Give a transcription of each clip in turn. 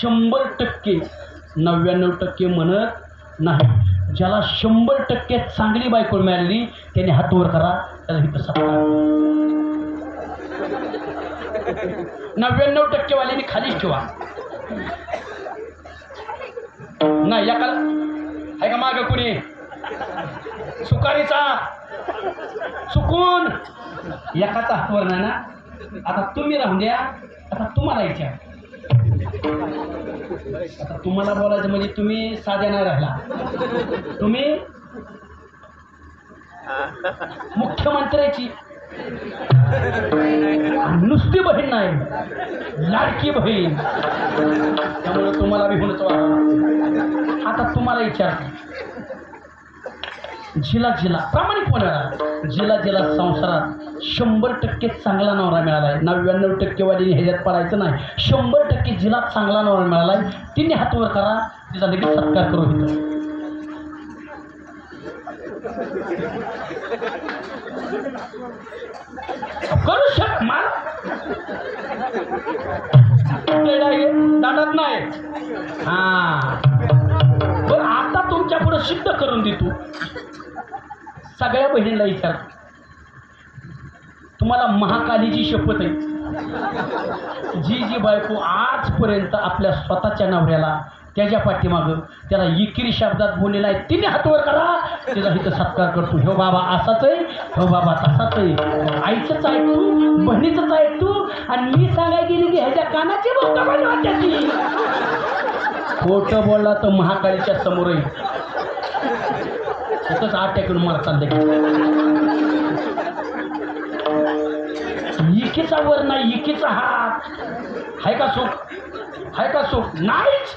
100% 99% म्हणत नाही. ज्याला 100% चांगली बायको मिळाली त्याने हात वर करा, त्याला हित सत्कार. 99% वाल्याने खालीच ठेवा. नाही एका आहे का माग कुणी सुकारीचा चुकून एकाचा हातवर नाही ना. आता तुम्ही राहून द्या. आता तुम्हाला विचार, आता तुम्हाला बोलायचं म्हणजे तुम्ही साध्या नाही राहिला. तुम्ही मुख्यमंत्र्याची नुसती बहीण नाही, लाडकी बहीण. त्यामुळे तुम्हाला बी होणंच वाटतं. आता तुम्हाला विचार, जिला प्रामाणिकपणे जिला संसारात 100% चांगला नवरा मिळालाय, 99% वाली ह्याच्यात पडायचं नाही, 100% जिला चांगला नवरा मिळालाय तिने हात वर करा, तिचा लगेच सत्कार करू इथं. करू शक मला दादात नाही. हा बरं, आता तुमच्या पुढे सिद्ध करून देतो. सगळ्या बहिणीला विचार, तुम्हाला महाकालीची शपथ आहे, जी बायको आजपर्यंत आपल्या स्वतःच्या नवऱ्याला त्याच्या पाठीमागं त्याला इकिरी शब्दात बोललेला आहे तिने हातवर करा, त्याचा हित सत्कार करतो. हो बाबा असाच आहे, हो बाबा तसाच आहे, आईचंच ऐकतो, बहिणीचंच ऐकतो, आणि मी सांगाय गेली की ह्याच्या कानाची बोलता पाहिजे वाटते. खोटं बोलला तर महाकालीच्या समोर येईल. तिथंच अटॅक मला चाललंय. इकीचा वर नाही, इकीचा हात. हाय का सुख, हाय का सुख? नाहीच.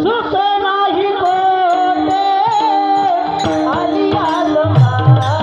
सुख नाही